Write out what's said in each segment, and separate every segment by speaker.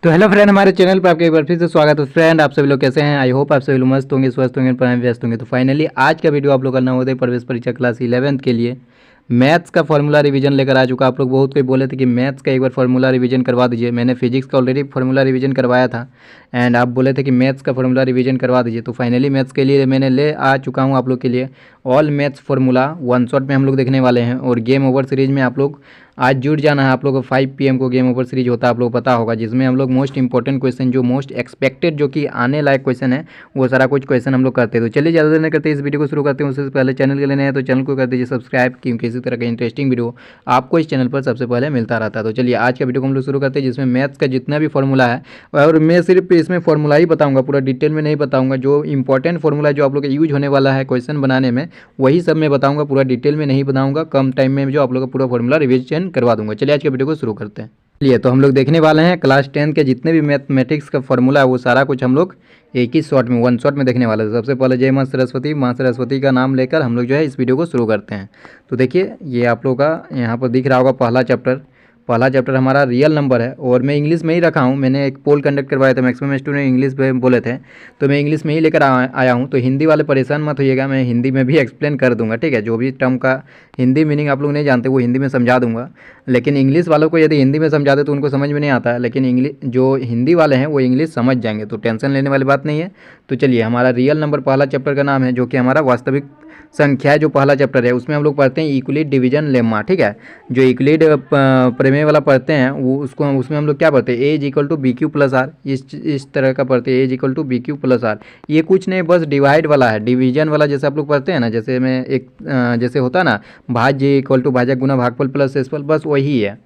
Speaker 1: तो hello friend, हमारे channel पर आपका एक बार फिर से स्वागत है। फ्रेंड, आप सभी लोग कैसे हैं? आई होप आप सभी लोग मस्त होंगे, स्वस्थ होंगे, पढ़ाई में व्यस्त होंगे। तो फाइनली आज का वीडियो आप लोग का नवोदय प्रवेश परीक्षा क्लास 11th के लिए मैथ्स का फॉर्मूला रिवीजन लेकर आ चुका। आप लोग बहुत कोई बोले थे कि मैथ्स का एक बार फॉर्मूला रिवीजन करवा दीजिए। मैंने फिजिक्स का ऑलरेडी फॉर्मूला रिवीजन करवाया था एंड आप बोले थे कि मैथ्स का फॉर्मूला रिवीजन करवा दीजिए। तो फाइनली मैथ्स के लिए मैंने ले आ चुका हूँ आप लोग के लिए all maths formula one shot में हम लोग देखने वाले हैं। और गेम ओवर सीरीज में आप लोग आज जुड़ जाना है। आप लोग को 5 PM को गेम ओवर सीरीज होता है, आप लोग को पता होगा, जिसमें हम लोग मोस्ट इंपॉर्टेंट क्वेश्चन, जो मोस्ट एक्सपेक्टेड, जो कि आने लायक क्वेश्चन है, वो सारा कुछ क्वेश्चन हम लोग करते हैं। तो चलिए ज़्यादा देर नहीं करते, इस वीडियो को शुरू करते हैं। उससे पहले चैनल के लिए नए हैं तो चैनल को कर दीजिए सब्सक्राइब, क्योंकि इसी तरह का इंटरेस्टिंग वीडियो आपको इस चैनल पर सबसे पहले मिलता रहता है। तो चलिए आज का वीडियो को हम लोग शुरू करते हैं, जिसमें मैथ्स का जितना भी फॉर्मूला है, और मैं सिर्फ इसमें फॉर्मूला ही बताऊंगा, पूरा डिटेल में नहीं बताऊंगा। जो इंपॉर्टेंट फॉर्मूला जो आप लोग का यूज होने वाला है क्वेश्चन बनाने में, वही सब मैं बताऊंगा, पूरा डिटेल में नहीं बताऊंगा। कम टाइम में जो आप लोग का पूरा फॉर्मूला रिवीजन करवा दूंगा। चलिए आज के वीडियो को शुरू करते हैं। चलिए, तो हम लोग देखने वाले हैं क्लास 10 के जितने भी मैथमेटिक्स का फॉर्मूला है, वो सारा कुछ हम लोग एक ही शॉट में, वन शॉट में देखने वाले हैं। सबसे पहले जय माँ सरस्वती का नाम लेकर हम लोग जो है इस वीडियो को शुरू करते हैं। तो देखिए, ये आप लोग का यहाँ पर दिख रहा होगा पहला चैप्टर हमारा रियल नंबर है। और मैं इंग्लिश में ही रखा हूँ। मैंने एक पोल कंडक्ट करवाया था, मैक्सिमम स्टूडेंट इंग्लिश में बोले थे, तो मैं इंग्लिश में ही लेकर आया हूँ। तो हिंदी वाले परेशान मत होइएगा, मैं हिंदी में भी एक्सप्लेन कर दूंगा, ठीक है। जो भी टर्म का हिंदी मीनिंग आप लोग नहीं जानते, वो हिंदी में समझा दूंगा। लेकिन इंग्लिश वालों को यदि हिंदी में समझा दे तो उनको समझ में नहीं आता है, लेकिन इंग्लिश जो हिंदी वाले हैं वो इंग्लिश समझ जाएंगे, तो टेंशन लेने वाली बात नहीं है। तो चलिए, हमारा रियल नंबर पहला चैप्टर का नाम है, जो कि हमारा वास्तविक संख्या जो पहला चैप्टर है, उसमें हम लोग पढ़ते हैं यूक्लिड डिवीजन लेम्मा, ठीक है। जो यूक्लिड प्रमेय वाला पढ़ते हैं, वो उसमें हम लोग क्या पढ़ते हैं, a is equal to b q plus r, इस तरह का पढ़ते हैं, a is equal to b q plus r. ये कुछ नहीं, बस डिवाइड वाला है, डिवीजन वाला। जैसे आप लोग पढ़ते हैं ना, जैसे में एक जैसे होता है ना, भाज्य इक्वल टू भाजक गुना भागफल प्लस शेषफल, बस वही है।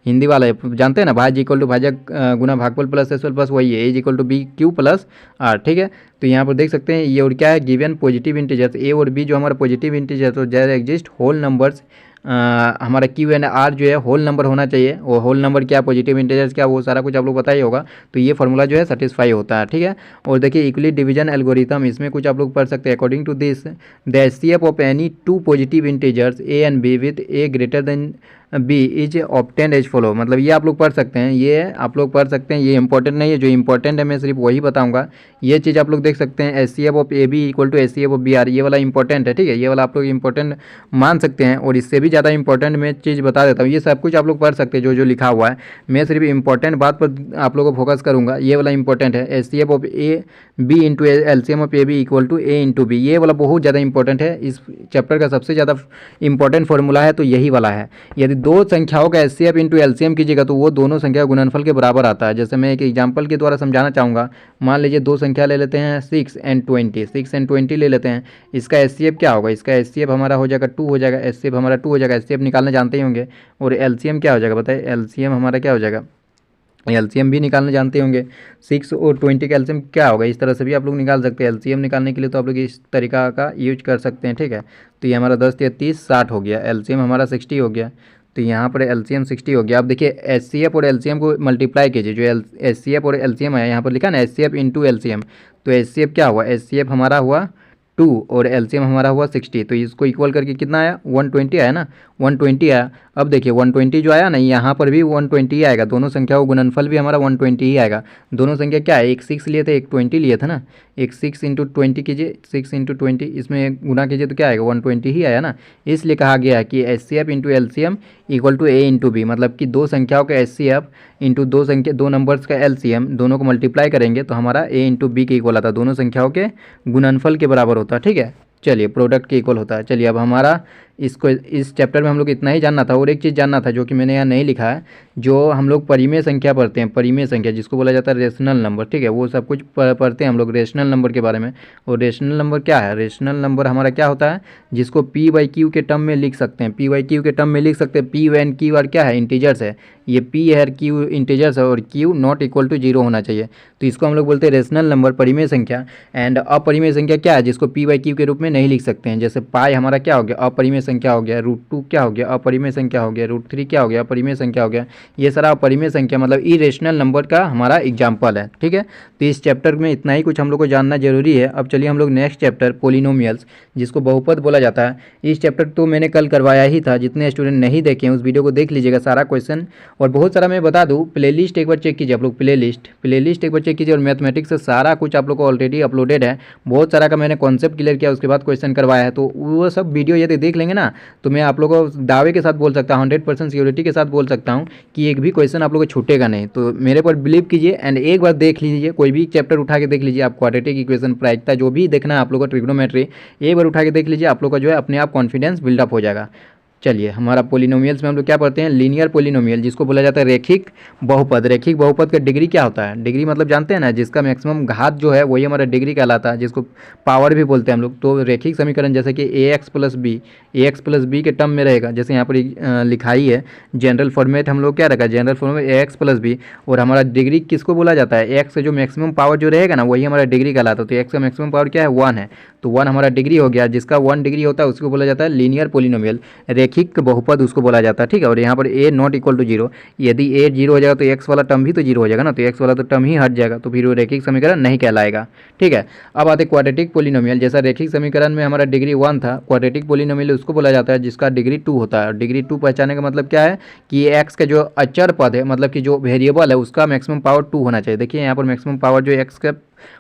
Speaker 1: हिंदी वाला है, जानते हैं ना, भाज्य इक्वल टू भाजक गुना भागफल प्लस शेषफल, बस वही है, a is equal to b q plus r, ठीक है। तो यहाँ पर देख सकते हैं ये, और क्या है, गिवन पॉजिटिव इंटीजर्स ए और बी, जो हमारा पॉजिटिव इंटीजर, तो देयर एग्जिस्ट होल नंबर्स। हमारा क्यू एंड आर जो है होल नंबर होना चाहिए। और होल नंबर क्या, पॉजिटिव इंटीजर्स क्या, वो सारा कुछ आप लोग पता ही होगा। तो ये फार्मूला जो है सेटिस्फाई होता है, ठीक है। और देखिए यूक्लिड डिवीजन एल्गोरिथम, इसमें कुछ आप लोग पढ़ सकते हैं। According to this the HCF of any two positive integers a and b with a greater than b is obtained as follow. मतलब ये आप लोग पढ़ सकते हैं, ये आप लोग पढ़ सकते हैं। ये इंपॉर्टेंट नहीं है, जो इंपॉर्टेंट है मैं सिर्फ वही बताऊंगा। ये चीज़ आप लोग देख सकते हैं, H C F of a b equal to H C F of b r, ये वाला इंपॉर्टेंट है, ठीक है। ये वाला आप लोग इंपॉर्टेंट मान सकते हैं। और इससे भी ज़्यादा इंपॉर्टेंट मैं चीज़ बता देता हूँ। ये सब कुछ आप लोग पढ़ सकते हैं, जो जो लिखा हुआ है। मैं सिर्फ इंपॉर्टेंट बात पर आप लोगों को फोकस करूँगा। ये वाला इंपॉर्टेंट है, H C F of a b into L C M of a b equal to a into b. ये वाला बहुत ज़्यादा इंपॉर्टेंट है, इस चैप्टर का सबसे ज़्यादा इंपॉर्टेंट फॉर्मूला है, तो यही वाला है। यदि दो संख्याओं का एचसीएफ इंटू एलसीएम कीजिएगा तो वो दोनों संख्या गुणनफल के बराबर आता है। जैसे मैं एक एग्जांपल के द्वारा समझाना चाहूँगा। मान लीजिए दो संख्या ले लेते हैं 6 and 20 ले लेते हैं। इसका एचसीएफ क्या होगा, इसका एचसीएफ हमारा हो जाएगा 2 हो जाएगा, एचसीएफ हमारा 2 हो जाएगा। एचसीएफ निकालने जानते ही होंगे। और एलसीएम क्या हो जाएगा बताइए, एलसीएम हमारा क्या हो जाएगा, एलसीएम भी निकालने जानते होंगे। 6 और 20 का एलसीएम क्या होगा, इस तरह से भी आप लोग निकाल सकते हैं। एलसीएम निकालने के लिए तो आप लोग इस तरीका का यूज कर सकते हैं, ठीक है। तो ये हमारा 10 या 30 60 हो गया, एलसीएम हमारा 60 हो गया। तो यहाँ पर एलसीएम 60 हो गया। अब देखिए एचसीएफ और एलसीएम को मल्टीप्लाई कीजिए। जो एचसीएफ और एलसीएम है, यहाँ पर लिखा ना एचसीएफ इंटू एलसीएम, तो एचसीएफ क्या हुआ, एचसीएफ हमारा हुआ 2 और एलसीएम हमारा हुआ 60। तो इसको इक्वल करके कितना आया, 120 आया ना, 120 आया। अब देखिए 120 जो आया ना, यहाँ पर भी 120 ही आएगा। दोनों संख्या को गुणनफल भी हमारा 120 ही आएगा। दोनों संख्या क्या है, एक 6 लिए थे, एक 20 लिए थे ना। एक 6 इंटू 20 कीजिए, 6 इंटू 20 इसमें गुना कीजिए तो क्या आएगा, 120 ही आया ना। इसलिए कहा गया है कि H C F into L C M equal to a into b. मतलब कि दो संख्याओं का एच सी एफ इंटू दो नंबर्स का एल सी एम, दोनों को मल्टीप्लाई करेंगे तो हमारा ए इंटू बी के इक्वल आता है। दोनों संख्याओं के गुणनफल के बराबर होता है, ठीक है। चलिए, प्रोडक्ट के इक्वल होता है। चलिए, अब हमारा इसको इस चैप्टर में हम लोग इतना ही जानना था। और एक चीज़ जानना था जो कि मैंने यहाँ नहीं लिखा है, जो हम लोग परिमेय संख्या पढ़ते हैं, परिमेय संख्या जिसको बोला जाता है रेशनल नंबर, ठीक है। वो सब कुछ पढ़ते हैं हम लोग रेशनल नंबर के बारे में। और रेशनल नंबर क्या है, रेशनल नंबर हमारा क्या होता है, जिसको पी बाई क्यू के टर्म में लिख सकते हैं, पी बाई क्यू के टर्म में लिख सकते हैं। पी एंड क्यू आर क्या है, इंटीजर्स है। ये पी है, क्यू इंटीजर्स है, और क्यू नॉट इक्वल टू 0 होना चाहिए। तो इसको हम लोग बोलते हैं रेशनल नंबर, परिमेय संख्या। एंड अपरिमेय संख्या क्या है, जिसको पी बाई क्यू के रूप में नहीं लिख सकते हैं। जैसे पाई हमारा क्या हो गया, अपरिमेय संख्या हो गया, √2 क्या हो गया, अपरिमेय संख्या हो गया, √3 क्या हो गया, अपरिमेय संख्या हो गया। ये सारा अपरिमेय संख्या मतलब इरेशनल नंबर का हमारा एग्जाम्पल है। ठीक है, तो इस चैप्टर में इतना ही कुछ हम लोग को जानना जरूरी है। अब चलिए हम लोग नेक्स्ट चैप्टर पोलिनोमियल्स, जिसको बहुपद बोला जाता है, इस चैप्टर तो मैंने कल करवाया ही था। जितने स्टूडेंट नहीं देखे हैं उस वीडियो को देख लीजिएगा, सारा क्वेश्चन और बहुत सारा मैं बता दूँ, प्लेलिस्ट एक बार चेक कीजिए आप लोग, प्लेलिस्ट एक बार चेक कीजिए। और मैथमेटिक्स से सारा कुछ आप लोग को ऑलरेडी अपलोडेड है, बहुत सारा का मैंने कॉन्सेप्ट क्लियर किया, उसके बाद क्वेश्चन करवाया है। तो वो सब वीडियो यदि देख लेंगे ना, तो मैं आप लोगों को दावे के साथ बोल सकता हूँ, 100% सिक्योरिटी के साथ बोल सकता हूँ कि एक भी क्वेश्चन आप लोगों को छूटेगा नहीं। तो मेरे पर बिलीव कीजिए एंड एक बार देख लीजिए, कोई भी चैप्टर उठा के देख लीजिए। आप क्वाड्रेटिक इक्वेशन, प्रायिकता, जो भी देखना है आप लोगों को, ट्रिग्नोमेट्री, एक बार उठा के देख लीजिए, आप लोग का जो है अपने आप कॉन्फिडेंस बिल्डअप हो जाएगा। चलिए, हमारा पोलिनोमियल्स में हम लोग क्या पढ़ते हैं, लीनियर पोलिनोमियल, जिसको बोला जाता है रेखिक बहुपद। रेखिक बहुपद का डिग्री क्या होता है, डिग्री मतलब जानते हैं ना, जिसका मैक्सिमम घात जो है वही हमारा डिग्री कहलाता है, जिसको पावर भी बोलते हैं हम लोग। तो रेखिक समीकरण जैसे कि ax प्लस बी के टर्म में रहेगा, जैसे यहाँ पर लिखाई है जनरल फॉर्मेट, हम लोग क्या रखा, general format ax plus b. और हमारा डिग्री किसको बोला जाता है, एक्स से जो मैक्सिमम पावर जो रहेगा ना वही हमारा डिग्री कहलाता है। तो एक्स का मैक्सिमम पावर क्या है, 1 है, तो 1 हमारा डिग्री हो गया। जिसका 1 डिग्री होता है उसको बोला जाता है लीनियर पोलिनोमियल, रेखिक बहुपद उसको बोला जाता है। ठीक है, और यहाँ पर a नॉट इक्वल टू 0, यदि a 0 हो जाएगा तो x वाला टर्म भी तो 0 हो जाएगा ना, तो x वाला तो टर्म ही हट जाएगा, तो फिर वो रेखिक समीकरण नहीं कहलाएगा। ठीक है, अब आते क्वाड्रेटिक पोलिनोमियल। जैसा रेखिक समीकरण में हमारा डिग्री 1 था, क्वाड्रेटिक पोलिनोमियल उसको बोला जाता है जिसका डिग्री 2 होता है। डिग्री 2 पहचाने का मतलब क्या है कि x का जो अचर पद है, मतलब कि जो वेरिएबल है, उसका मैक्सिमम पावर 2 होना चाहिए। देखिए यहाँ पर मैक्सिमम पावर जो x के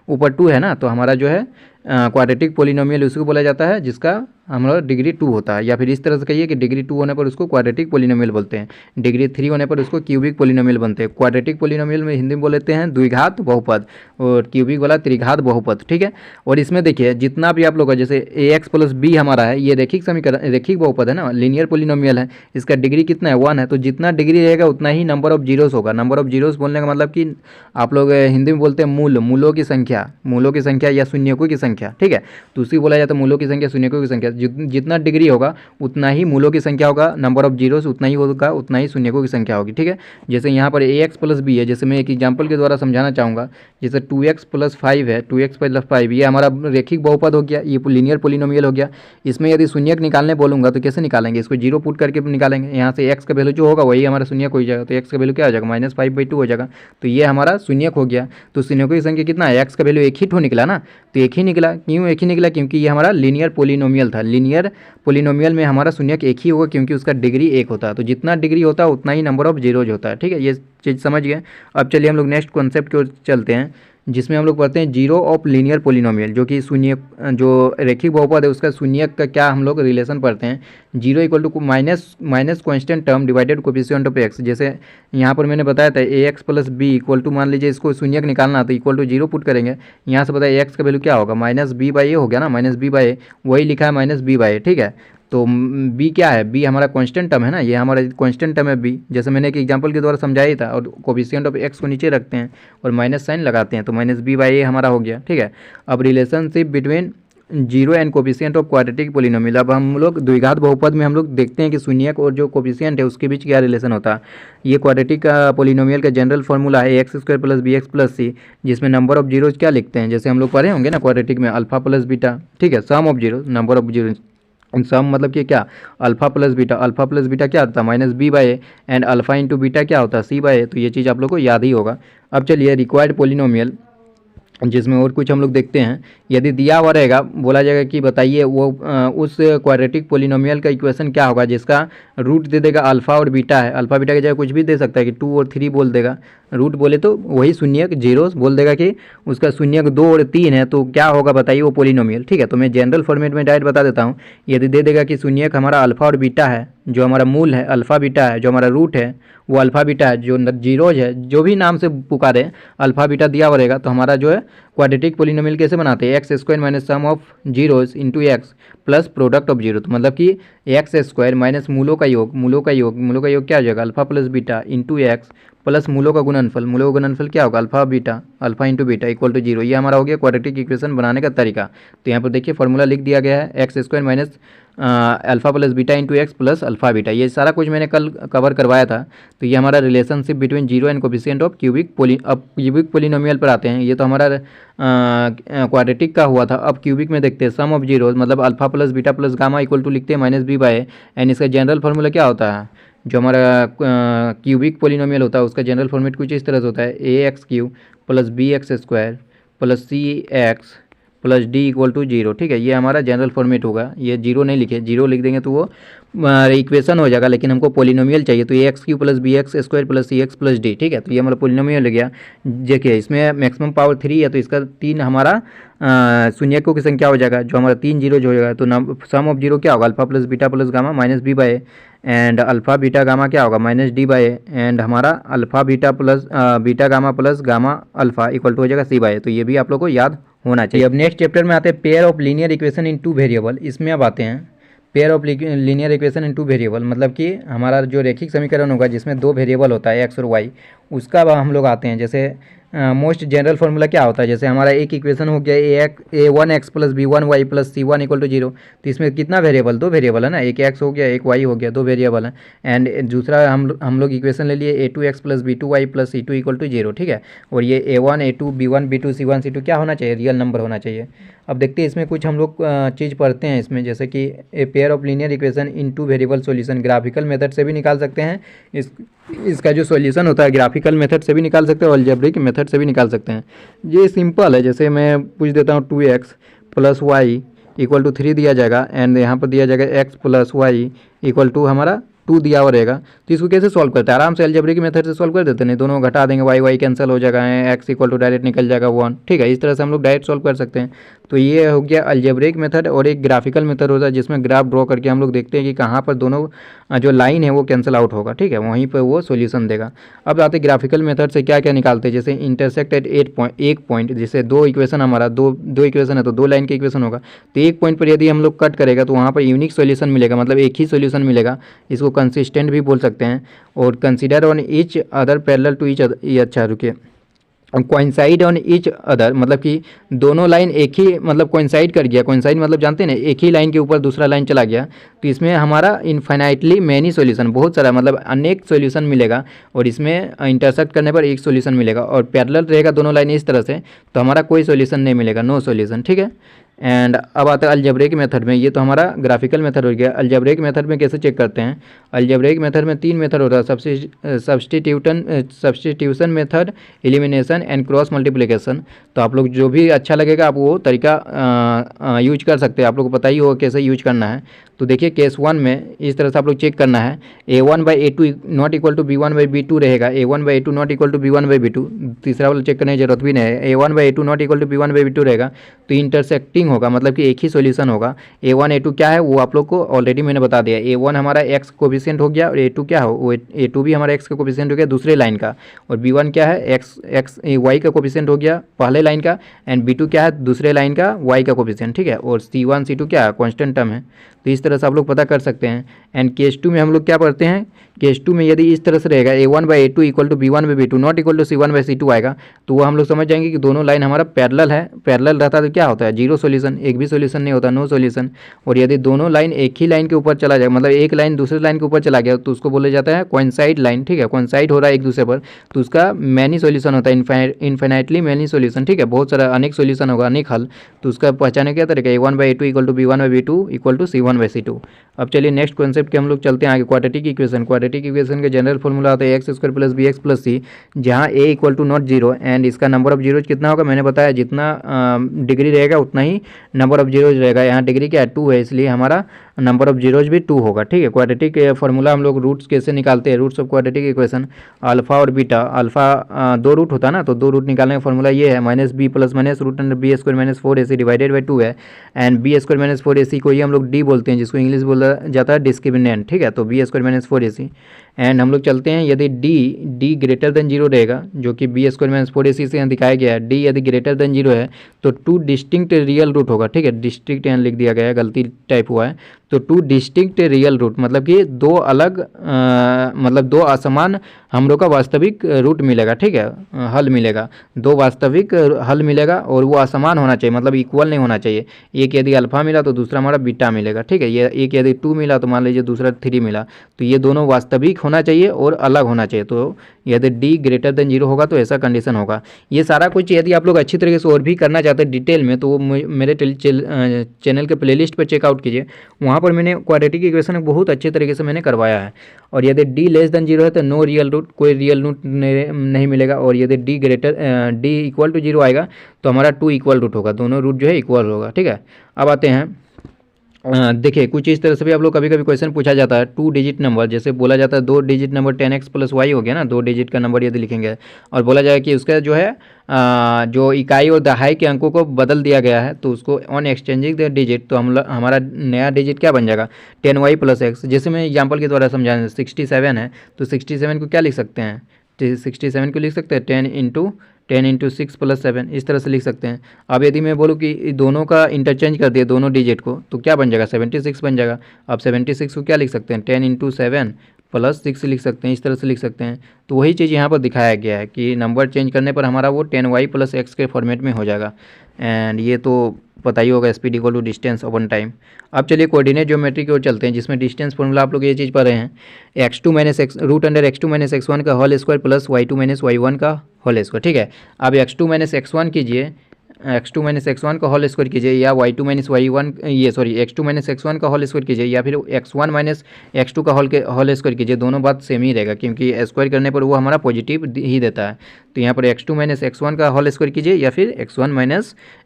Speaker 1: ऊपर 2 है ना, तो हमारा जो है क्वाड्रेटिक पोलिनोमियल उसको बोला जाता है जिसका हमारा डिग्री 2 होता है। या फिर इस तरह से कहिए कि डिग्री 2 होने पर उसको क्वाड्रेटिक पोलिनोमियल बोलते हैं, डिग्री 3 होने पर उसको क्यूबिक पोलिनोमियल बनते हैं। क्वाड्रेटिक पोलिनोमियल में हिंदी में बोल लेते हैं द्विघात बहुपद, और क्यूबिक वाला त्रिघात बहुपद। ठीक है, और इसमें देखिए जितना भी आप लोग का जैसे ax प्लस बी हमारा है, ये रेखिक समीकरण, रेखिक बहुपद है ना, लीनियर पोलिनोमियल है, इसका डिग्री कितना है, 1 है। तो जितना डिग्री रहेगा उतना ही नंबर ऑफ जीरोस होगा। नंबर ऑफ जीरोस बोलने का मतलब कि आप लोग हिंदी में बोलते हैं मूलों की संख्या या शून्यकों की संख्या। ठीक है, तो उसी बोला जाता है मूलों की संख्या, शून्यकों की संख्या। जितना डिग्री होगा उतना ही मूलों की संख्या होगा, नंबर ऑफ जीरोस उतना ही होगा, उतना ही शून्यकों की संख्या होगी। ठीक है, जैसे यहाँ पर ax प्लस बी है, जैसे मैं एक एग्जांपल के द्वारा समझाना चाहूँगा। जैसे 2x प्लस 5 है, 2x प्लस 5 ये हमारा रेखिक बहुपद हो गया, ये लीनियर पोलिनोमियल हो गया। इसमें यदि शून्यक निकालने बोलूँगा तो कैसे निकालेंगे, इसको 0 पुट करके निकालेंगे। यहाँ से x का वैल्यू जो होगा वही हमारा शून्यक हो जाएगा, तो x का वैल्यू क्या हो जाएगा, -5/2 हो जाएगा, तो ये हमारा शून्यक हो गया। तो शून्यकों की संख्या कितना है, x का वैल्यू एक ही ठो निकला ना, तो एक ही निकला। क्यों एक ही निकला, क्योंकि ये हमारा लीनियर पोलिनोमियल था। लीनियर पोलिनोमियल में हमारा शून्यक एक ही होगा क्योंकि उसका डिग्री 1 होता है। तो जितना डिग्री होता है उतना ही नंबर ऑफ जीरोज होता है। ठीक है, ये चीज़ समझ गए। अब चलिए हम लोग नेक्स्ट कॉन्सेप्ट की ओर चलते हैं, जिसमें हम लोग पढ़ते हैं जीरो ऑफ लीनियर पोलिनोमियल, जो कि शून्य, जो रेखिक बहुपद है उसका शून्यक का क्या हम लोग रिलेशन पढ़ते हैं। Zero equal to minus constant term divided coefficient of x. जैसे यहाँ पर मैंने बताया था ax plus b equal to, मान लीजिए इसको शून्यक निकालना तो इक्वल टू 0 पुट करेंगे। यहाँ से बताया एक्स का वैल्यू क्या होगा, -b/a हो गया ना, -b/a, वही लिखा है -b/a। ठीक है, तो b क्या है, b हमारा कांस्टेंट टर्म है ना, ये हमारा कांस्टेंट टर्म है b, जैसे मैंने एक एग्जांपल के द्वारा समझाया ही था। और कोफिशिएंट ऑफ x को नीचे रखते हैं और माइनस साइन लगाते हैं, तो -b/a हमारा हो गया। ठीक है, अब relationship between zero and coefficient of quadratic polynomial. अब हम लोग द्विघात बहुपद में हम लोग देखते हैं कि शून्यक और जो कोफिशिएंट है उसके बीच क्या रिलेशन होता है। ये क्वाड्रेटिक पोलिनोमियल का जनरल फार्मूला है x² plus bx plus c, जिसमें नंबर ऑफ जीरोज क्या लिखते हैं, जैसे हम लोग पढ़े होंगे ना क्वाड्रेटिक में, अल्फा प्लस बीटा। ठीक है, sum of zero, number of zero, sum मतलब कि क्या, अल्फा प्लस बीटा क्या होता है, -b/a, and alpha into beta क्या होता है, c/a। तो ये चीज़ आप लोग को याद ही होगा। अब चलिए रिक्वायर्ड पोलिनोमियल, जिसमें और कुछ हम लोग देखते हैं। यदि दिया हुआ रहेगा, बोला जाएगा कि बताइए वो उस क्वाड्रेटिक पोलिनोमियल का इक्वेशन क्या होगा जिसका रूट दे देगा अल्फा और बीटा है। अल्फा बीटा की जगह कुछ भी दे सकता है कि 2 और 3 बोल देगा, रूट बोले तो वही शून्यक जीरो बोल देगा कि उसका शून्यक 2 और 3 है, तो क्या होगा बताइए वो पोलिनोमियल। ठीक है, तो मैं जनरल फॉर्मेट में डायरेक्ट बता देता हूँ। यदि दे देगा कि शून्यक हमारा अल्फा और बीटा है, जो हमारा मूल है अल्फा बीटा है, जो हमारा रूट है वो अल्फा बीटा है, जो जीरोज है जो भी नाम से पुकारे अल्फा बीटा दिया हुआ रहेगा, तो हमारा जो है क्वाड्रेटिक पोलिनोमियल कैसे बनाते हैं, x² minus sum of zeros into x plus product of zero. तो मतलब कि x² माइनस मूलों का योग क्या हो जाएगा, alpha plus beta into x plus मूलों का गुणनफल क्या होगा, alpha into beta equal to 0। ये हमारा हो गया क्वाड्रेटिक इक्वेशन बनाने का तरीका। तो यहाँ पर देखिए फॉर्मूला लिख दिया गया है, x² minus alpha plus beta into x plus alpha beta, ये सारा कुछ मैंने कल कवर करवाया था। तो ये हमारा relationship between zero and coefficient of अब क्यूबिक पोलिनोमियल पर आते हैं। ये तो हमारा क्वाड्रेटिक का हुआ था। अब क्यूबिक में देखते हैं सम ऑफ जीरोज, मतलब alpha plus beta plus gamma equal to लिखते हैं माइनस बी बाय, एंड इसका जनरल फार्मूला क्या होता है, जो हमारा क्यूबिक पोलिनोमियल होता है उसका जनरल फॉर्मेट कुछ इस तरह से होता है, a x cube plus b x square plus c x plus d equal to zero. ठीक है, ये हमारा जनरल फॉर्मेट होगा। ये जीरो नहीं लिखे, जीरो लिख देंगे तो वो इक्वेशन हो जाएगा, लेकिन हमको पोलिनोमियल चाहिए, तो a x cube plus b x square plus c x plus d. ठीक है, तो ये हमारा पोलिनोमियल हो गया। देखिए इसमें मैक्सिमम पावर 3 है, तो इसका 3 हमारा शून्यकों की संख्या हो जाएगा, जो हमारा 3 जीरो जो हो जाएगा। तो सम ऑफ जीरो क्या होगा, alpha plus beta plus gamma minus b by, and alpha beta gamma क्या होगा माइनस डी बाय, एंड हमारा alpha beta plus beta gamma plus gamma alpha equal to हो जाएगा सी बाय। तो ये भी आप लोग को याद होना चाहिए। अब नेक्स्ट चैप्टर में आते हैं pair of linear equation in two variable. इसमें अब आते हैं pair of linear equation in two variable, मतलब कि हमारा जो रेखिक समीकरण होगा जिसमें 2 वेरिएबल होता है एक्स और वाई, उसका अब हम लोग आते हैं। जैसे मोस्ट जनरल फार्मूला क्या होता है, जैसे हमारा एक इक्वेशन हो गया a one x plus b one y plus c one equal to zero. तो इसमें कितना वेरिएबल, 2 वेरिएबल है ना, एक एक्स हो गया एक वाई हो गया, 2 वेरिएबल है। एंड दूसरा हम लोग इक्वेशन ले लिए a two x plus b two y plus c two equal to zero. ठीक है, और ये a one a two b one b two c one c two क्या होना चाहिए, रियल नंबर होना चाहिए। अब देखते हैं इसमें कुछ हम लोग चीज़ पढ़ते हैं इसमें, जैसे कि a pair of linear equation in two variable solution graphical method से भी निकाल सकते हैं। इसका जो सॉल्यूशन होता है ग्राफिकल मेथड से भी निकाल सकते हैं और अलजेब्रिक मेथड से भी निकाल सकते हैं। ये सिंपल है, जैसे मैं पूछ देता हूँ 2x plus y equal to 3 दिया जाएगा, एंड यहाँ पर दिया जाएगा x plus y equal to हमारा 2 दिया हुआ रहेगा। तो इसको कैसे सॉल्व करते हैं, आराम से अलजेब्रिक मेथड से सॉल्व कर देते हैं, नहीं दोनों घटा देंगे, वाई कैंसिल हो जाएगा, x इक्वल टू डायरेक्ट निकल जाएगा 1। ठीक है, इस तरह से हम लोग डायरेक्ट सॉल्व कर सकते हैं। तो ये हो गया अलजेब्रिक मेथड, और एक ग्राफिकल मेथड होता है जिसमें ग्राफ ड्रॉ करके हम लोग देखते हैं कि कहाँ पर दोनों जो लाइन है वो कैंसिल आउट होगा। ठीक है, वहीं पर वो सॉल्यूशन देगा। अब आते ग्राफिकल मेथड से क्या क्या निकालते हैं, जैसे इंटरसेक्ट एट एक पॉइंट, जैसे 2 इक्वेशन हमारा दो इक्वेशन है तो 2 लाइन के इक्वेशन होगा, तो एक पॉइंट पर यदि हम लोग कट करेगा तो वहाँ पर यूनिक सॉल्यूशन मिलेगा, मतलब एक ही सॉल्यूशन मिलेगा। इसको कंसिस्टेंट भी बोल सकते हैं। और consider on each other parallel to each other, ये अच्छा रुके, कोइंसाइड ऑन ईच अदर, मतलब कि दोनों लाइन एक ही, मतलब कोइंसाइड कर गया, कोइंसाइड मतलब जानते हैं ना, एक ही लाइन के ऊपर दूसरा लाइन चला गया, तो इसमें हमारा इनफाइनाइटली मैनी सॉल्यूशन, बहुत सारा मतलब अनेक सॉल्यूशन मिलेगा, और इसमें इंटरसेक्ट करने पर एक सॉल्यूशन मिलेगा। और पैरेलल रहेगा दोनों लाइन इस तरह से, तो हमारा कोई सॉल्यूशन नहीं मिलेगा, नो सॉल्यूशन। ठीक है, एंड अब आता है अलजेब्रिक मेथड में। ये तो हमारा ग्राफिकल मेथड हो गया। अलजेब्रिक मेथड में कैसे चेक करते हैं, अलजेब्रिक मेथड में 3 मेथड होता है, substitution method, elimination and cross multiplication. तो आप लोग जो भी अच्छा लगेगा आप वो तरीका यूज कर सकते हैं, आप लोग को पता ही होगा कैसे यूज करना है। तो देखिए केस 1 में इस तरह से आप लोग चेक करना है, a1 by a2 not equal to b1 by b2 रहेगा, a1 by a2 not equal to b1 by b2, तीसरा वाला चेक करने की जरूरत भी नहीं है, a1 by a2 not equal to b1 by b2 रहेगा, तो इंटरसेक्टिंग होगा, मतलब कि एक ही सॉल्यूशन होगा। a1 a2 क्या है वो आप लोग को ऑलरेडी मैंने बता दिया, a1 हमारा x कोफिशिएंट हो गया, और a2 क्या हो, वो a2 भी हमारा x का कोफिशिएंट हो गया दूसरे लाइन का, और b1 क्या है x y का कोफिशिएंट हो गया पहले लाइन का, एंड b2 क्या है दूसरे लाइन का y का कोफिशिएंट। ठीक है, और c1 c2 क्या है कॉन्स्टेंट टर्म है। तो इस तरह से आप लोग पता कर सकते हैं। एंड केस 2 में हम लोग क्या पढ़ते हैं, केस 2 में यदि इस तरह से रहेगा a1 by a2 equal to b1 by b2 not equal to c1 by c2 आएगा, तो वो हम लोग समझ जाएंगे कि दोनों लाइन हमारा पैरेलल है। पैरेलल रहता है तो क्या होता है, जीरो सॉल्यूशन, एक भी सॉल्यूशन नहीं होता, नो सॉल्यूशन। और यदि दोनों लाइन एक ही लाइन के ऊपर चला जाए, मतलब एक लाइन दूसरे लाइन के ऊपर चला गया, तो उसको बोला जाता है कोइंसाइड लाइन। ठीक है, कोइंसाइड हो रहा है एक दूसरे पर, तो उसका मैनी सॉल्यूशन होता है, इनफाइनाइटली मैनी सॉल्यूशन। ठीक है, बहुत सारा अनेक सॉल्यूशन होगा, अनेक हल, तो उसका पहचाने क्या तरीका, a1 by a2 equal to b1 by b2 equal to c1 by c2। अब चलिए नेक्स्ट कॉन्सेप्ट के हम लोग चलते हैं आगे, क्वाड्रेटिक इक्वेशन। क्वाड्रेटिक इक्वेशन के जनरल फॉर्मूला होता है x square plus b x plus c, जहाँ a equal to not zero, and इसका नंबर ऑफ जीरोज कितना होगा मैंने बताया, जितना डिग्री रहेगा उतना ही नंबर ऑफ जीरोज रहेगा। यहाँ डिग्री क्या है 2 है, इसलिए हमारा नंबर ऑफ जीरोज भी 2 होगा। ठीक है, क्वाड्रेटिक फार्मूला हम लोग रूट्स कैसे निकालते हैं, roots of quadratic equation, alpha और बीटा। अल्फा 2 रूट होता है ना, तो 2 रूट निकालने का फॉर्मूला ये है, minus b plus minus root under b square minus 4ac divided by 2 है, and B square minus 4ac को ही हम लोग डी बोलते हैं, जिसको इंग्लिश बोला जाता है डिस्क्रिमिनेंट। ठीक है, तो B square minus 4ac, and हम लोग चलते हैं, यदि डी ग्रेटर देन जीरो रहेगा, जो कि बी स्क्वायर माइनस 4ac से यहाँ दिखाया गया है, डी यदि ग्रेटर देन जीरो है तो 2 डिस्टिंक्ट रियल रूट होगा। ठीक है, डिस्टिंक्ट यहाँ लिख दिया गया है, गलती टाइप हुआ है, तो तो टू डिस्टिंक्ट रियल रूट मतलब कि दो अलग मतलब दो असमान हम लोग का वास्तविक रूट मिलेगा, ठीक है, हल मिलेगा, दो वास्तविक हल मिलेगा और वो असमान होना चाहिए, मतलब इक्वल नहीं होना चाहिए। एक यदि अल्फा मिला तो दूसरा हमारा बीटा मिलेगा, ठीक है, ये एक यदि 2 मिला तो मान लीजिए दूसरा 3 मिला, तो ये दोनों वास्तविक होना चाहिए और अलग होना चाहिए। तो यदि डी ग्रेटर देन 0 होगा तो ऐसा कंडीशन होगा। ये सारा कुछ यदि आप लोग अच्छी तरीके से और भी करना चाहते हैं डिटेल में, तो वो मेरे चैनल के प्लेलिस्ट पर चेकआउट कीजिए, वहाँ पर मैंने क्वाड्रेटिक इक्वेशन बहुत अच्छे तरीके से मैंने करवाया है। और यदि डी लेस देन 0 है तो नो रियल रूट, कोई रियल रूट नहीं मिलेगा। और यदि डी इक्वल टू 0 आएगा तो हमारा 2 इक्वल रूट होगा, दोनों रूट जो है इक्वल होगा, ठीक है। अब आते हैं देखिए कुछ इस तरह से भी आप लोग कभी कभी क्वेश्चन पूछा जाता है, 2 डिजिट नंबर, जैसे बोला जाता है 2 डिजिट नंबर 10x + y हो गया ना, 2 डिजिट का नंबर यदि लिखेंगे और बोला जाए कि उसका जो है जो इकाई और दहाई के अंकों को बदल दिया गया है, तो उसको ऑन एक्सचेंजिंग द डिजिट, तो हमारा नया डिजिट क्या बन जाएगा 10y + x। जैसे मैं एग्जाम्पल के द्वारा समझाएं, 67 है तो 67 को क्या लिख सकते हैं, 67 को लिख सकते हैं 10 × 6 + 7, इस तरह से लिख सकते हैं। अब यदि मैं बोलूँ कि दोनों का इंटरचेंज कर दिए दोनों डिजिट को, तो क्या बन जाएगा 76 बन जाएगा। अब 76 को क्या लिख सकते हैं 10 × 7 + 6 लिख सकते हैं, इस तरह से लिख सकते हैं। तो वही चीज़ यहाँ पर दिखाया गया है कि नंबर चेंज करने पर हमारा वो 10y + x के फॉर्मेट में हो जाएगा। एंड ये तो पता ही होगा speed equal to distance upon time. अब चलिए कोऑर्डिनेट ज्योमेट्री की ओर चलते हैं, जिसमें डिस्टेंस फॉर्मूला आप लोग ये चीज़ पढ़ रहे हैं, x2 - x √x2 - x1 का whole square plus y2 - y1 का होल स्क्वायर, ठीक है। अब x2 - x1 कीजिए, x2 - x1 का होल स्क्वायर कीजिए, या y2 - y1 ये सॉरी x2 - x1 का होल स्क्वायर कीजिए, या फिर x1 - x2 का होल स्क्वायर कीजिए, दोनों बात सेम ही रहेगा क्योंकि स्क्वायर करने पर वो हमारा पॉजिटिव ही देता है। तो यहाँ पर x2 - x1 का होल स्क्वायर कीजिए या फिर x1 -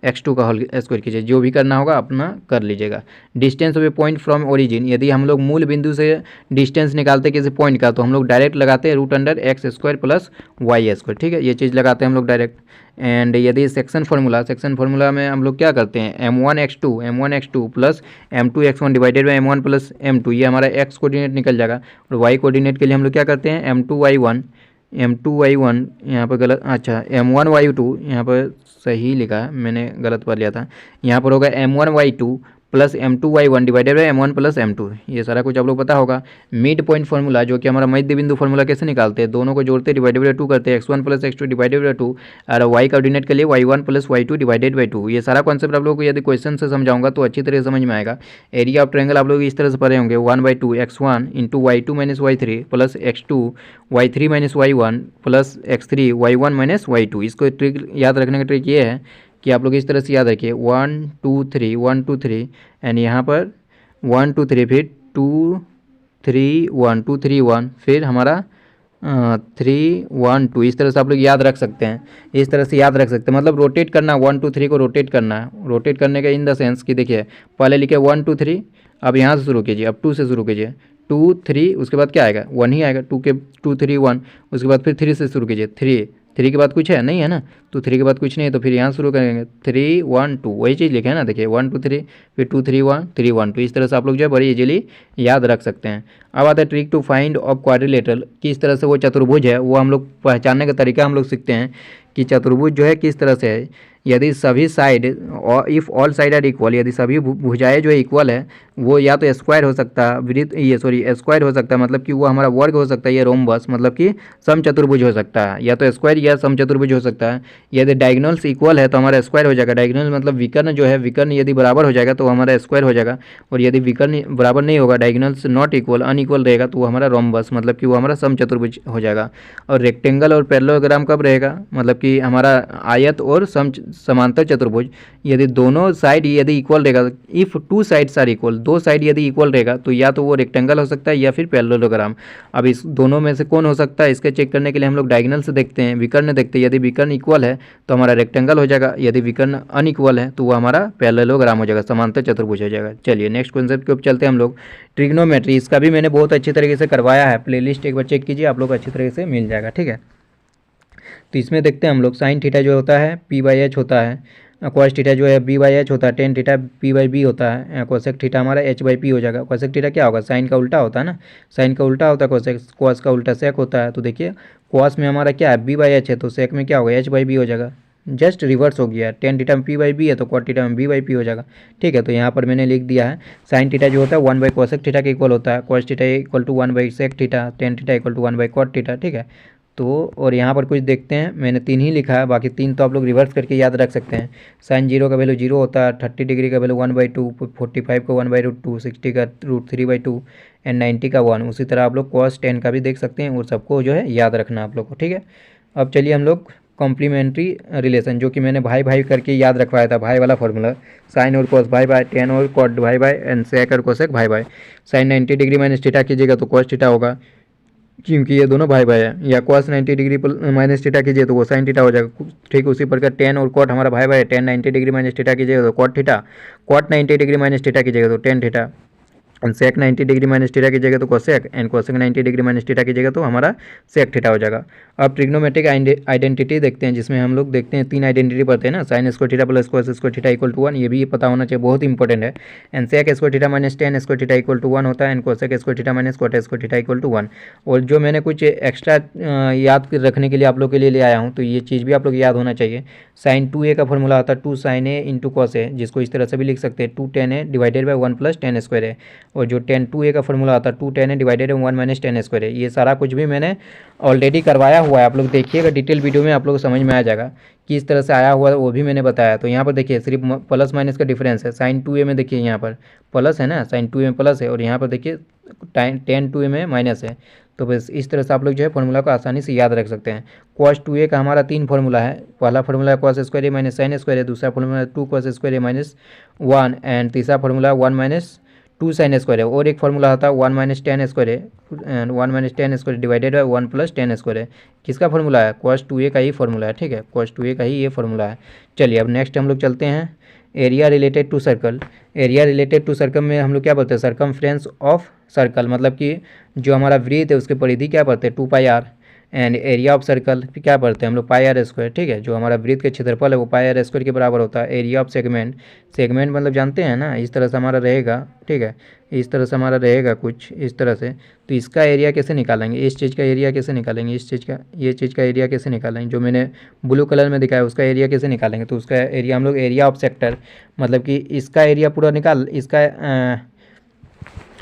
Speaker 1: x2 का होल स्क्वायर कीजिए, जो भी करना होगा अपना कर लीजिएगा। Distance of A point from origin, यदि हम लोग मूल बिंदु से डिस्टेंस निकालते किसी पॉइंट का, तो हम लोग डायरेक्ट लगाते हैं √x² + y², ठीक है, ये चीज़ लगाते हैं हम लोग डायरेक्ट। एंड यदि सेक्शन फार्मूला में हम लोग क्या करते हैं m1x2 + m2x1 divided by m1 + m2, ये हमारा x कोऑर्डिनेट निकल जाएगा। और y कोऑर्डिनेट के लिए हम लोग क्या करते हैं m2y1 यहाँ पर गलत, अच्छा m1y2 यहाँ पर सही लिखा है, मैंने गलत पढ़ लिया था, यहाँ पर होगा m1y2 + m2y1 divided by m1 + m2, ये सारा कुछ आप लोग पता होगा। मिड पॉइंट फार्मूला, जो कि हमारा मध्य बिंदु फार्मूला कैसे निकालते हैं, दोनों को जोड़ते डिवाइडेड बाई 2 करते हैं, x1 + x2 डिवाइडेड बाई 2, और y कोऑर्डिनेट के लिए y1 + y2 डिवाइडेड बाई 2। ये सारा कॉन्सेप्ट आप लोगों को यदि क्वेश्चन से समझाऊंगा तो अच्छी तरह से समझ में आएगा। एरिया ऑफ ट्रायंगल आप लोग इस तरह से पढ़े होंगे, 1/2 x1 × y2 - y3 + x2 y3 - y1 + x3 y1 - y2। इसको ट्रिक याद रखने का ट्रिक ये है कि आप लोग इस तरह से याद रखिए 1 2 3 1 2 3, एंड यहाँ पर 1 2 3, फिर 2 3 1 2 3 1, फिर हमारा 3 1 2, इस तरह से आप लोग याद रख सकते हैं, इस तरह से याद रख सकते हैं। मतलब रोटेट करना, 1 2 3 को रोटेट करना है। रोटेट करने का इन द सेंस कि देखिए पहले लिखे 1 2 3, अब यहाँ से शुरू कीजिए, अब 2 से शुरू कीजिए, 2 3, उसके बाद क्या आएगा 1 ही आएगा, 2 3 1, उसके बाद फिर 3 से शुरू कीजिए, 3 के बाद कुछ है नहीं है ना, तो 3 के बाद कुछ नहीं है, तो फिर यहाँ शुरू करेंगे 3 1 2, वही चीज़ लिखे है ना, देखिए 1 2 3, फिर 2 3 1 3 1 2, इस तरह से आप लोग जो है बड़ी इजीली याद रख सकते हैं। अब आता है trick to find of quadrilateral, किस तरह से वो चतुर्भुज है वो हम लोग पहचानने का तरीका हम लोग सीखते हैं कि चतुर्भुज जो है किस तरह से है। यदि सभी side, if all side are equal, यदि सभी भुजाएं जो है इक्वल है, वो या तो स्क्वायर हो सकता है, वृत्त ये सॉरी स्क्वायर हो सकता है, मतलब कि वो हमारा वर्ग हो सकता है, या रोम्बस मतलब कि समचतुर्भुज हो सकता है, या तो स्क्वायर या समचतुर्भुज हो सकता है। यदि डायगोनल्स इक्वल है तो हमारा स्क्वायर हो जाएगा, डायगोनल मतलब विकर्ण जो है, विकर्ण यदि बराबर हो जाएगा तो हमारा स्क्वायर हो जाएगा, और यदि विकर्ण बराबर नहीं होगा, डायगोनल्स नॉट इक्वल अनइक्वल रहेगा, तो वो हमारा रोम्बस मतलब कि वो हमारा समचतुर्भुज हो जाएगा। और रेक्टेंगल और पैरेललोग्राम कब रहेगा, मतलब कि हमारा आयत और समांतर चतुर्भुज, यदि दोनों साइड यदि इक्वल रहेगा, if 2 sides are equal, 2 side यदि इक्वल रहेगा, तो या तो वो रेक्टेंगल हो सकता है या फिर पैरेललोग्राम। अब इस दोनों में से कौन हो सकता है, इसके चेक करने के लिए हम लोग डायगोनल से देखते हैं, विकर्ण देखते हैं। यदि विकर्ण इक्वल है तो हमारा रेक्टेंगल हो जाएगा, यदि विकर्ण अनइक्वल है तो वो हमारा पैरेललोग्राम हो जाएगा, समांतर चतुर्भुज हो जाएगा। चलिए नेक्स्ट कॉन्सेप्ट के ऊपर चलते हैं हम लोग, ट्रिग्नोमेट्री। इसका भी मैंने बहुत अच्छी तरीके से करवाया है, प्लेलिस्ट एक बार चेक कीजिए, आप लोग अच्छी तरीके से मिल जाएगा, ठीक है। तो इसमें देखते हैं हम लोग, साइन थीटा जो होता है p/h होता है, कॉस थीटा जो है b/h होता है, टेन थीटा p/b होता है, कोसेक थीटा हमारा h/p हो जाएगा। कोसेक थीटा क्या होगा, साइन का उल्टा होता है ना, साइन का उल्टा होता है कोसेक, कॉस का उल्टा सेक होता है। तो देखिए कॉस में हमारा क्या है b/h है, तो सेक में क्या होगा h/b हो जाएगा, जस्ट रिवर्स हो गया, टेन थीटा में पी बाई बी है तो कॉट थीटा में बी बाई पी हो जाएगा। ठीक है, तो यहाँ पर मैंने लिख दिया है साइन थीटा जो होता है 1 बाई कोसेक थीटा के इक्वल होता है, cos theta equal to 1 by sec theta, tan theta equal to 1 by cot theta. ठीक है, तो और यहाँ पर कुछ देखते हैं, मैंने 3 ही लिखा है, बाकी 3 तो आप लोग रिवर्स करके याद रख सकते हैं। साइन 0 का वैल्यू 0 होता है, 30 डिग्री का वैल्यू 1/2, 45 का 1/√2, 60 का √3/2 एंड 90 का 1। उसी तरह आप लोग cos 10 का भी देख सकते हैं, और सबको जो है याद रखना आप लोग को। ठीक है, अब चलिए हम लोग कॉम्प्लीमेंट्री रिलेशन, जो कि मैंने भाई भाई करके याद रखवाया था, भाई वाला फॉर्मूला, साइन और कॉस भाई भाई, टेन और कॉट भाई भाई एंड सेक और कोसेक भाई भाई। साइन 90 डिग्री माइनस थीटा कीजिएगा तो कॉस थीटा होगा, क्योंकि ये दोनों भाई भाई है, या कॉस 90 डिग्री माइनस थीटा कीजिए तो वो साइन थीटा हो जाएगा। ठीक उसी प्रकार टेन और कॉट हमारा भाई भाई है, टेन 90 डिग्री माइनस थीटा कीजिएगा तो cot theta, cot 90 degree minus theta कीजिएगा तो tan theta, and sec 90 degree minus theta कीजिएगा तो cosec, and cosec 90 degree minus theta कीजिएगा तो हमारा सेक थीटा हो जाएगा। अब ट्रिग्नोमेट्रिक आइडेंटिटी देखते हैं, जिसमें हम लोग देखते हैं 3 आइडेंटिटी पढ़ते हैं ना, sine square theta plus cos square theta equal to 1, ये भी पता होना चाहिए, बहुत इंपॉर्टेंट है। And sec square theta minus tan square theta equal to 1 होता है, and cosec square theta minus cot square theta equal to 1। और जो मैंने कुछ एक्स्ट्रा याद रखने के लिए आप लोग के लिए ले आया हूँ, तो ये चीज़ भी आप लोग याद होना चाहिए। साइन 2a का फॉर्मूला होता है 2 sin a into cos A, जिसको इस तरह से भी लिख सकते हैं 2 tan a divided by 1 plus ten square है। और जो टेन 2a का फॉर्मूला आता है 2 tan a divided by 1 minus tan square है। ये सारा कुछ भी मैंने ऑलरेडी करवाया हुआ है, आप लोग देखिएगा डिटेल वीडियो में, आप लोग को समझ में आ जाएगा कि इस तरह से आया हुआ है, वो भी मैंने बताया। तो यहाँ पर देखिए सिर्फ प्लस माइनस का डिफरेंस है, साइन 2a में देखिए यहाँ पर प्लस है ना, साइन 2a में प्लस है, और यहाँ पर देखिए टेन 2a में माइनस है। तो बस इस तरह से आप लोग जो है फॉर्मूला को आसानी से याद रख सकते हैं। कॉस 2a का हमारा 3 फार्मूला है, पहला फार्मूला कॉस स्क्वायर ए माइनस साइन स्क्वायर है, दूसरा formula 2 cos square A minus 1, and तीसरा फार्मूला 1 माइनस 2 साइन स्क्वायर है, और एक फार्मूला आता है 1 माइनस टेन स्क्वायर है, and 1 minus tan square divided by 1 plus ten square है। किसका फार्मूला है? कॉस 2a का ही फार्मूला है। ठीक है, कॉस 2a का ही ये फार्मूला है। चलिए अब नेक्स्ट हम लोग चलते हैं area related to circle. Area related to circle में हम लोग क्या बोलते हैं? सरकमफ्रेंस ऑफ सर्कल, मतलब कि जो हमारा वृत्त है उसके परिधि क्या पढ़ते हैं? 2πr। And area of circle क्या पढ़ते हैं हम लोग? πr square. ठीक है, जो हमारा वृत्त के क्षेत्रफल है वो πr स्क्वायर के बराबर होता है। एरिया ऑफ सेगमेंट, सेगमेंट मतलब जानते हैं ना, इस तरह से हमारा रहेगा। ठीक है, इस तरह से हमारा रहेगा कुछ इस तरह से। तो इसका एरिया कैसे निकालेंगे? इस चीज़ का एरिया कैसे निकालेंगे? इस चीज़ का, ये चीज़ का एरिया कैसे निकालेंगे? जो मैंने ब्लू कलर में दिखाया उसका एरिया कैसे निकालेंगे? तो उसका एरिया हम लोग एरिया ऑफ सेक्टर, मतलब कि इसका एरिया पूरा निकाल, इसका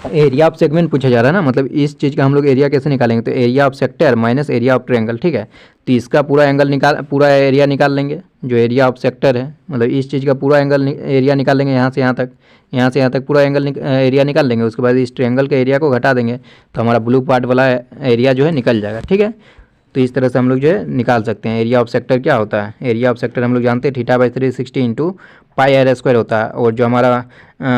Speaker 1: एरिया ऑफ सेगमेंट पूछा जा रहा है ना, मतलब इस चीज़ का हम लोग एरिया कैसे निकालेंगे? तो area of sector minus area of triangle. ठीक है, तो इसका पूरा एंगल निकाल, पूरा एरिया निकाल लेंगे जो एरिया ऑफ सेक्टर है, मतलब इस चीज़ का पूरा एंगल एरिया निकाल लेंगे, यहाँ से यहाँ तक, यहाँ से यहाँ तक पूरा एंगल एरिया निकाल लेंगे। उसके बाद इस ट्रायंगल के एरिया को घटा देंगे तो हमारा ब्लू पार्ट वाला एरिया जो है निकल जाएगा। ठीक है, तो इस तरह से हम लोग जो है निकाल सकते हैं। एरिया ऑफ सेक्टर क्या होता है? एरिया ऑफ सेक्टर हम लोग जानते हैं θ/360 इंटू πr स्क्वायर होता है। और जो हमारा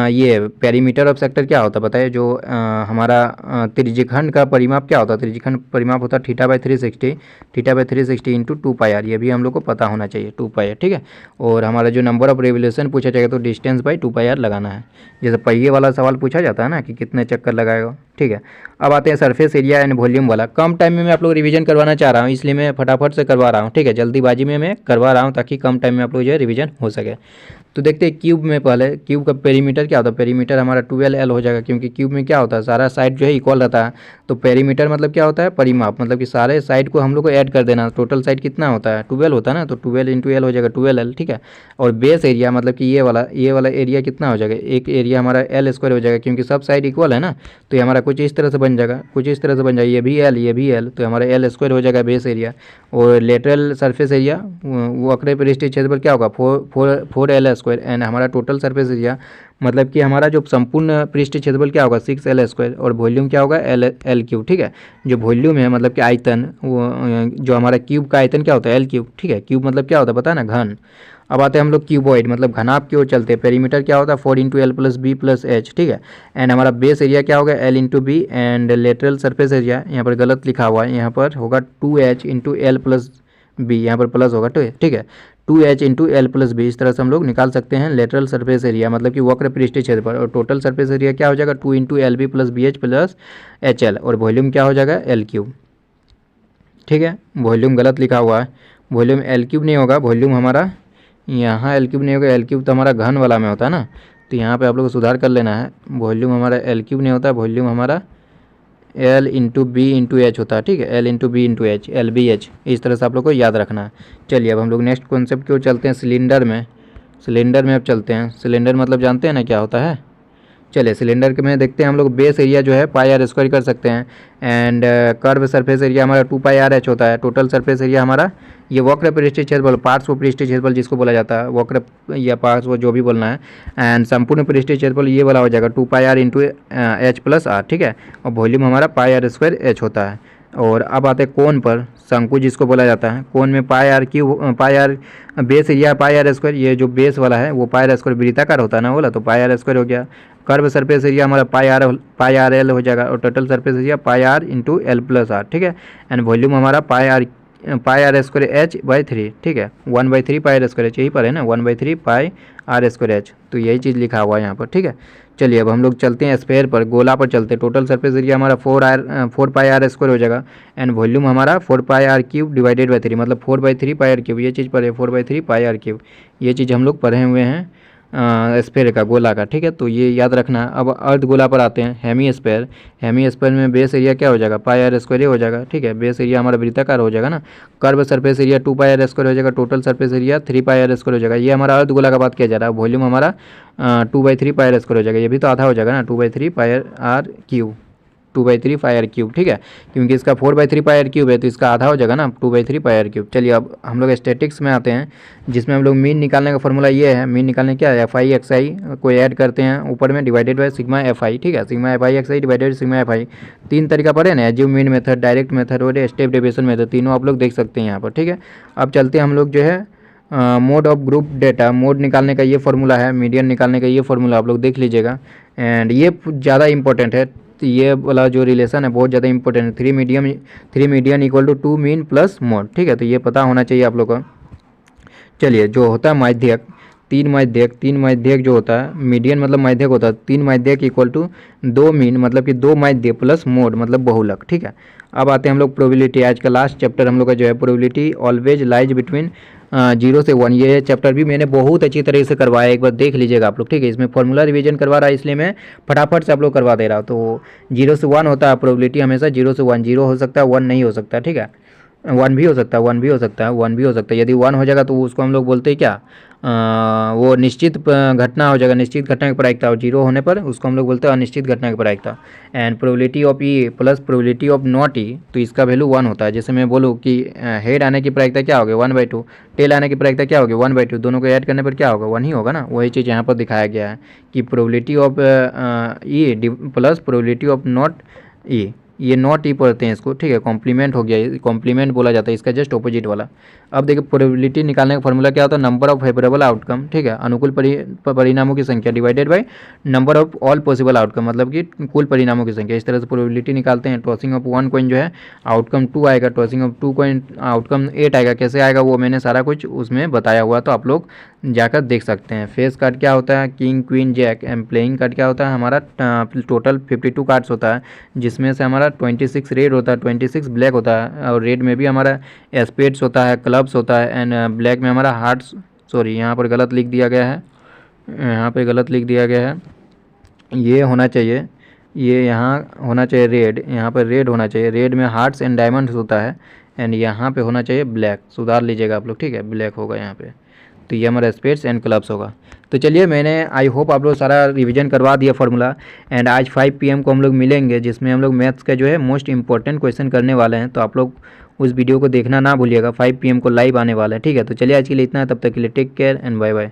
Speaker 1: ये पेरीमीटर ऑफ सेक्टर क्या होता है बताइए? जो हमारा त्रिज्यखंड का परिमाप क्या होता है? त्रिज्यखंड परिमाप होता है θ/360 इंटू 2πr। ये भी हम लोग को पता होना चाहिए, 2πr। ठीक है, और हमारा जो नंबर ऑफ रेवोल्यूशन पूछा जाएगा तो डिस्टेंस बाई 2πr लगाना है, जैसे पहिए वाला सवाल पूछा जाता है ना कि कितने चक्कर लगाएगा। ठीक है, अब आते हैं सरफेस एरिया एंड वॉल्यूम वाला। कम टाइम में मैं आप लोग रिवीजन करवाना चाह रहा हूँ, इसलिए मैं फटाफट से करवा रहा हूँ। ठीक है, जल्दीबाजी में मैं करवा रहा हूँ ताकि कम टाइम में आप लोग जो है रिवीजन हो सके। तो देखते हैं क्यूब में, पहले क्यूब का पेरीमीटर क्या होता है? पेरीमीटर हमारा 12L हो जाएगा, क्योंकि क्यूब में क्या होता है? सारा साइड जो है इक्वल रहता है। तो पेरीमीटर मतलब क्या होता है? परिमाप, मतलब कि सारे साइड को हम लोग को ऐड कर देना। टोटल साइड कितना होता है? 12 होता है ना, तो 12 इंटू एल हो जाएगा 12L। ठीक है, और बेस एरिया मतलब कि ये वाला एरिया कितना हो जाएगा? एक एरिया हमारा L स्क्वायर हो जाएगा, क्योंकि सब साइड इक्वल है ना, तो ये हमारा कुछ इस तरह से बन जाएगा, कुछ इस तरह से बन जाएगा, ये भी L ये भी L, तो हमारा L स्क्वायर हो जाएगा बेस एरिया। और लेटरल सरफेस एरिया वक्र पृष्ठीय क्षेत्रफल क्या होगा? 4L square. एंड हमारा टोटल सरफेस एरिया मतलब कि हमारा जो संपूर्ण पृष्ठीय क्षेत्रफल क्या होगा? 6L square. और वॉल्यूम क्या होगा? L cube. ठीक है, जो वॉल्यूम है मतलब कि आयतन, वो जो हमारा क्यूब का आयतन क्या होता है? L cube. ठीक है, क्यूब मतलब क्या होता है पता है ना? घन। अब आते हैं हम लोग क्यूबॉइड, मतलब घनाभ की ओर चलते हैं। पेरीमीटर क्या होता है? 4 into l plus b plus h. ठीक है, एंड हमारा बेस एरिया क्या होगा? L into b. And lateral surface area यहाँ पर गलत लिखा हुआ है, यहाँ पर होगा 2H into l plus B, यहाँ पर प्लस होगा। ठीक है, 2H into l plus B, इस तरह से हम लोग निकाल सकते हैं लेटरल सरफेस एरिया, मतलब कि वक्र पृष्ठीय क्षेत्रफल। और टोटल सरफेस एरिया क्या हो जाएगा? 2 into l b plus b h plus h l. और वॉल्यूम क्या हो जाएगा? L cube. ठीक है, वॉल्यूम गलत लिखा हुआ है, वॉल्यूम L क्यूब नहीं होगा, वॉल्यूम हमारा यहाँ L क्यूब नहीं होगा। L क्यूब तो हमारा घन वाला में होता है ना, तो यहाँ पे आप लोग को सुधार कर लेना है। वॉल्यूम हमारा L क्यूब नहीं होता, वॉल्यूम हमारा L into b into h होता है, ठीक है, L into b into h, LBH, इस तरह से आप लोग को याद रखना है। चलिए अब हम लोग नेक्स्ट कॉन्सेप्ट की ओर चलते हैं, सिलेंडर में। सिलेंडर में अब चलते हैं। सिलेंडर मतलब जानते हैं ना क्या होता है। चलिए सिलेंडर के में देखते हैं हम लोग बेस एरिया जो है पाई आर स्क्वायर कर सकते हैं, एंड कर्व सरफेस एरिया हमारा 2 पाई आर एच होता है। टोटल सरफेस एरिया हमारा, ये वक्र पृष्ठीय क्षेत्रफल, पार्श्व पृष्ठीय क्षेत्रफल जिसको बोला जाता है, वक्र या पार्श्व जो भी बोलना है, एंड संपूर्ण पृष्ठीय क्षेत्रफल ये वाला हो जाएगा 2 pi r into h plus r, ठीक है, और वॉल्यूम हमारा पाई आर स्क्वायर एच होता है। और अब आते हैं कोण पर, शंकु जिसको बोला जाता है। कोण में pi r q, pi r base area pi r square, ये जो बेस वाला है वो पाई आर स्क्वायर वृत्ताकार होता है ना बोला, तो पाई आर स्क्वायर हो गया। कर्व सरफेस एरिया हमारा पाई आर एल हो जाएगा, और total surface area pi r into l plus r, ठीक है, एंड वॉल्यूम हमारा pi r square h by 3, ठीक है, 1/3 पाई आर स्क्वायर एच, यही पर है ना, 1/3 पाई आर स्क्वायर एच, तो यही चीज़ लिखा हुआ है यहाँ पर, ठीक है। चलिए अब हम लोग चलते हैं स्फेयर पर, गोला पर चलते हैं। टोटल सरफेस एरिया हमारा 4 पाई आर स्क्वायर हो जाएगा, एंड वॉल्यूम हमारा 4 पाई आर क्यूब डिवाइडेड बाई 3, मतलब 4/3 पाई आर क्यूब, ये चीज़ पढ़े 4/3 पाई आर क्यूब, ये चीज़ हम लोग पढ़े हुए हैं स्फेयर का, गोला का, ठीक है, तो ये याद रखना। अब अर्ध गोला पर आते हैं, हेमी स्फेयर। हेमी स्फेयर में बेस एरिया क्या हो जाएगा, पाई आर स्क्वायर हो जाएगा, ठीक है, बेस एरिया हमारा वृत्ताकार हो जाएगा ना। Curve surface area 2 pi r square हो जाएगा, total surface area 3 pi r square हो जाएगा, ये हमारा अर्ध गोला का बात किया जा रहा है। वॉल्यूम हमारा 2/3 पाई आर स्क्वायर हो जाएगा, ये भी तो आधा हो जाएगा ना, 2/3 pi r cube, 2/3 pi r cube, ठीक है, क्योंकि इसका 4/3 पाई आर क्यूब है, तो इसका आधा हो जाएगा ना, 2/3 पाई आर क्यूब। चलिए अब हम लोग स्टैटिक्स में आते हैं, जिसमें हम लोग मीन निकालने का फॉर्मूला ये है। मीन निकालने क्या है, FI XI को ऐड करते हैं ऊपर में, डिवाइडेड बाई सिग्मा FI, ठीक है, sigma FI XI divided sigma FI। 3 तरीका पड़े ना, assume mean method, direct method और स्टेप डेविएशन मेथड, तीनों आप लोग देख सकते हैं यहाँ पर, ठीक है। अब चलते हैं हम लोग जो है mode of group data, mode निकालने का ये फार्मूला है, मीडियन निकालने का ये फार्मूला आप लोग देख लीजिएगा, एंड ये ज़्यादा इंपॉर्टेंट है, तो ये वाला जो रिलेशन है बहुत ज़्यादा इंपॉर्टेंट है। 3 median equal to 2 mean plus mode, ठीक है, तो ये पता होना चाहिए आप लोग को। चलिए जो होता है माध्यक, 3 माध्यक जो होता है, मीडियन मतलब माध्यक होता है, 3 माध्यक इक्वल टू 2 मीन मतलब कि 2 माध्य प्लस मोड मतलब बहुलक, ठीक है। अब आते हैं हम लोग प्रोबेबिलिटी, आज का लास्ट चैप्टर हम लोग का जो है प्रोबेबिलिटी ऑलवेज लाइज बिटवीन 0 से 1। ये चैप्टर भी मैंने बहुत अच्छी तरीके से करवाया, एक बार देख लीजिएगा आप लोग, ठीक है। इसमें फॉर्मूला रिवीजन करवा रहा है, इसलिए मैं फटाफट से आप लोग करवा दे रहा हूँ। तो 0 से 1 होता है प्रोबेबिलिटी, हमेशा 0 से 1, 0 हो सकता है 1 नहीं हो सकता, ठीक है, 1 भी हो सकता है, 1 भी हो सकता है, 1 भी हो सकता है। यदि 1 हो जाएगा तो उसको हम लोग बोलते हैं क्या, वो निश्चित घटना हो जाएगा, निश्चित घटना की प्रायिकता, और 0 होने पर उसको हम लोग बोलते हैं अनिश्चित घटना की प्रायिकता। And probability of E plus probability of not E, तो इसका वैल्यू 1 होता है। जैसे मैं बोलूँ कि हेड आने की प्रायिकता क्या होगी 1/2, टेल आने की प्रायिकता क्या होगी 1/2, दोनों को ऐड करने पर क्या होगा 1 ही होगा ना। वही चीज़ यहाँ पर दिखाया गया है कि probability of E plus probability of not E, ये नॉट ई पढ़ते हैं इसको, ठीक है, कॉम्प्लीमेंट हो गया, कॉम्प्लीमेंट बोला जाता है इसका जस्ट ऑपोजिट वाला। अब देखिए प्रोबेबिलिटी निकालने का फॉर्मूला क्या होता है, नंबर ऑफ फेवरेबल आउटकम, ठीक है, अनुकूल परिणामों की संख्या divided by number of all possible outcome, मतलब कि कुल परिणामों की संख्या। इस तरह से प्रोबेबिलिटी निकालते हैं। टॉसिंग ऑफ 1 कॉइन जो है आउटकम 2 आएगा, टॉसिंग ऑफ 2 कॉइन आउटकम 8 आएगा। कैसे आएगा वो मैंने सारा कुछ उसमें बताया हुआ, तो आप लोग जाकर देख सकते हैं। फेस कार्ड क्या होता है, king queen jack, and playing card क्या होता है, हमारा टोटल 52 कार्ड्स होता है, जिसमें से हमारा 26 रेड होता है, 26 ब्लैक होता है, और रेड में भी हमारा स्पेड्स होता है, क्लब्स होता है, एंड ब्लैक में हमारा हार्ट्स, सॉरी यहाँ पर गलत लिख दिया गया है, यहाँ पे गलत लिख दिया गया है, ये होना चाहिए, ये यहाँ होना चाहिए रेड, यहाँ पर रेड होना चाहिए, रेड में हार्ट्स एंड डायमंड्स होता है, एंड यहाँ पे होना चाहिए ब्लैक, सुधार लीजिएगा आप लोग, ठीक है, ब्लैक होगा यहाँ पे, तो ये हमारा स्पेड्स एंड क्लब्स होगा। तो चलिए मैंने आई होप आप लोग सारा रिवीजन करवा दिया फार्मूला, एंड आज 5 PM को हम लोग मिलेंगे, जिसमें हम लोग मैथ्स का जो है मोस्ट इंपॉर्टेंट क्वेश्चन करने वाले हैं। तो आप लोग उस वीडियो को देखना ना भूलिएगा, 5 PM को लाइव आने वाला है, ठीक है। तो चलिए आज के लिए इतना है, तब तक के लिए take care and bye bye.